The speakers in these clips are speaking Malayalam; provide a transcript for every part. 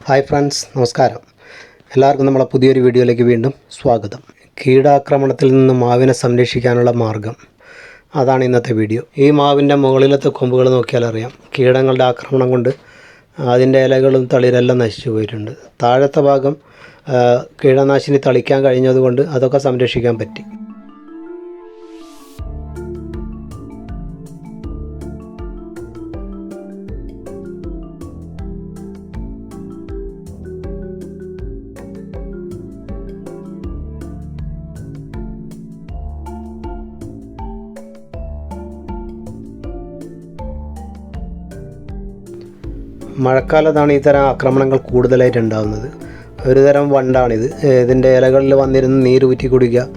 ഹായ് ഫ്രണ്ട്സ്, നമസ്കാരം. എല്ലാവർക്കും നമ്മളെ പുതിയൊരു വീഡിയോയിലേക്ക് വീണ്ടും സ്വാഗതം. കീടാക്രമണത്തിൽ നിന്ന് മാവിനെ സംരക്ഷിക്കാനുള്ള മാർഗം, അതാണ് ഇന്നത്തെ വീഡിയോ. ഈ മാവിൻ്റെ മുകളിലത്തെ കൊമ്പുകൾ നോക്കിയാൽ അറിയാം, കീടങ്ങളുടെ ആക്രമണം കൊണ്ട് അതിൻ്റെ ഇലകളും തളിരെല്ലാം നശിച്ചു പോയിട്ടുണ്ട്. താഴത്തെ ഭാഗം കീടനാശിനി തളിക്കാൻ കഴിഞ്ഞതുകൊണ്ട് അതൊക്കെ സംരക്ഷിക്കാൻ പറ്റി. മഴക്കാലത്താണ് ഇത്തരം ആക്രമണങ്ങൾ കൂടുതലായിട്ട് ഉണ്ടാകുന്നത്. ഒരു തരം വണ്ടാണിത്. ഇതിൻ്റെ ഇലകളിൽ വന്നിരുന്ന് നീര് ഊറ്റി കുടിക്കുക,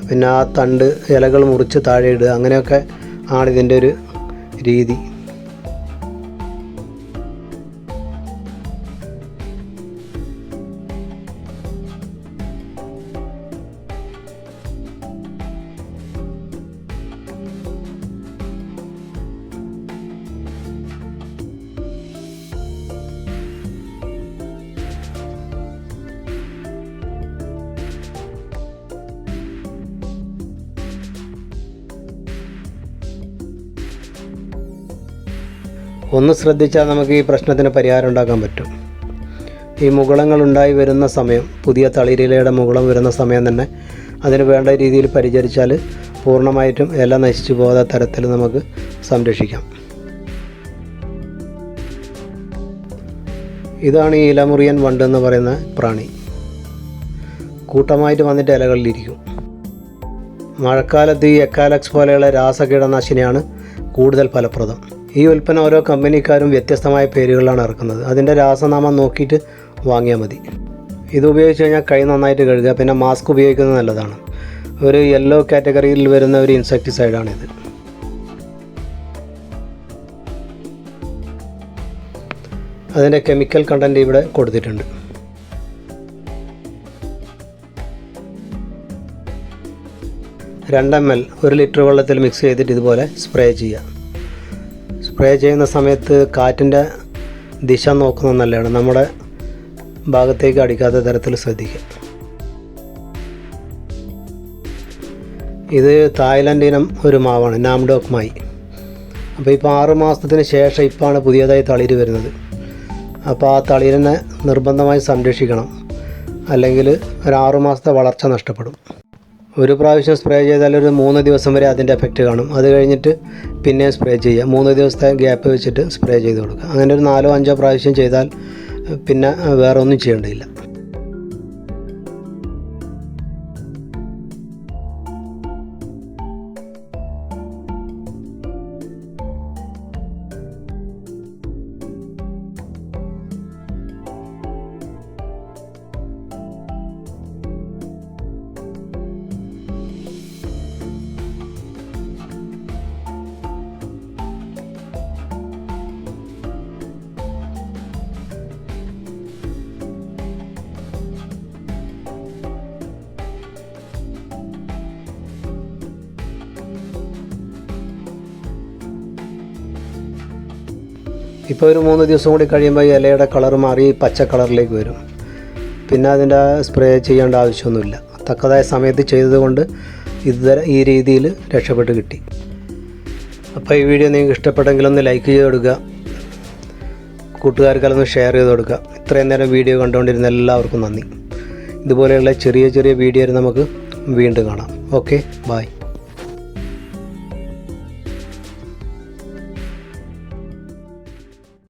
പിന്നെ ആ തണ്ട് ഇലകൾ മുറിച്ച് താഴെ ഇടുക, അങ്ങനെയൊക്കെ ആണിതിൻ്റെ ഒരു രീതി. ഒന്ന് ശ്രദ്ധിച്ചാൽ നമുക്ക് ഈ പ്രശ്നത്തിന് പരിഹാരം ഉണ്ടാക്കാൻ പറ്റും. ഈ മുകുളങ്ങൾ ഉണ്ടായി വരുന്ന സമയം, പുതിയ തളിരിലയുടെ മുകുളം വരുന്ന സമയം തന്നെ അതിന് വേണ്ട രീതിയിൽ പരിചരിച്ചാൽ പൂർണ്ണമായിട്ടും ഇല നശിച്ചു പോകാത്ത തരത്തിൽ നമുക്ക് സംരക്ഷിക്കാം. ഇതാണ് ഈ ഇലമുറിയൻ വണ്ട് എന്ന് പറയുന്ന പ്രാണി. കൂട്ടമായിട്ട് വന്നിട്ട് ഇലകളിലിരിക്കും. മഴക്കാലത്ത് ഈ എക്കാലക്സ് പോലെയുള്ള രാസകീടനാശിനിയാണ് കൂടുതൽ ഫലപ്രദം. ഈ ഉൽപ്പന്നം ഓരോ കമ്പനിക്കാരും വ്യത്യസ്തമായ പേരുകളിലാണ് ഇറക്കുന്നത്. അതിൻ്റെ രാസനാമം നോക്കിയിട്ട് വാങ്ങിയാൽ മതി. ഇത് ഉപയോഗിച്ച് കഴിഞ്ഞാൽ കൈ നന്നായിട്ട് കഴുകുക. പിന്നെ മാസ്ക് ഉപയോഗിക്കുന്നത് നല്ലതാണ്. ഒരു യെല്ലോ കാറ്റഗറിയിൽ വരുന്ന ഒരു ഇൻസെക്ടിസൈഡാണിത്. അതിൻ്റെ കെമിക്കൽ കണ്ടൻറ്റ് ഇവിടെ കൊടുത്തിട്ടുണ്ട്. രണ്ട് ml 1 ലിറ്റർ വെള്ളത്തിൽ മിക്സ് ചെയ്തിട്ട് ഇതുപോലെ സ്പ്രേ ചെയ്യുക. സ്പ്രേ ചെയ്യുന്ന സമയത്ത് കാറ്റിൻ്റെ ദിശ നോക്കുന്നത് നല്ലതാണ്. നമ്മുടെ ഭാഗത്തേക്ക് അടിക്കാത്ത തരത്തിൽ ശ്രദ്ധിക്കുക. ഇത് തായ്ലൻഡ് ഇനം ഒരു മാവാണ്, നാംഡോക്ക് മായി. അപ്പോൾ ഇപ്പോൾ 6 മാസത്തിന് ശേഷം ഇപ്പോഴാണ് പുതിയതായി തളിര് വരുന്നത്. അപ്പോൾ ആ തളിരിനെ നിർബന്ധമായി സംരക്ഷിക്കണം, അല്ലെങ്കിൽ ഒരു 6 മാസത്തെ വളർച്ച നഷ്ടപ്പെടും. ഒരു പ്രാവശ്യം സ്പ്രേ ചെയ്താൽ ഒരു 3 ദിവസം വരെ അതിൻ്റെ എഫക്റ്റ് കാണും. അത് കഴിഞ്ഞിട്ട് പിന്നെയും സ്പ്രേ ചെയ്യുക. 3 ദിവസത്തെ ഗ്യാപ്പ് വെച്ചിട്ട് സ്പ്രേ ചെയ്ത് കൊടുക്കുക. അങ്ങനെ ഒരു 4-5 പ്രാവശ്യം ചെയ്താൽ പിന്നെ വേറെ ഒന്നും ചെയ്യേണ്ടതില്ല. ഇപ്പോൾ ഒരു 3 ദിവസം കൂടി കഴിയുമ്പോൾ ഇലയുടെ കളർ മാറി പച്ച കളറിലേക്ക് വരും. പിന്നെ അതിൻ്റെ സ്പ്രേ ചെയ്യേണ്ട ആവശ്യമൊന്നുമില്ല. തക്കതായ സമയത്ത് ചെയ്തതുകൊണ്ട് ഈ രീതിയിൽ രക്ഷപ്പെട്ട് കിട്ടി. അപ്പോൾ ഈ വീഡിയോ നിങ്ങൾക്ക് ഇഷ്ടപ്പെട്ടെങ്കിൽ ഒന്ന് ലൈക്ക് ചെയ്ത് കൊടുക്കുക, കൂട്ടുകാർക്കെല്ലാം ഷെയർ ചെയ്ത് കൊടുക്കുക. ഇത്രയും നേരം വീഡിയോ കണ്ടുകൊണ്ടിരുന്ന എല്ലാവർക്കും നന്ദി. ഇതുപോലെയുള്ള ചെറിയ ചെറിയ വീഡിയോ നമുക്ക് വീണ്ടും കാണാം. Okay, by.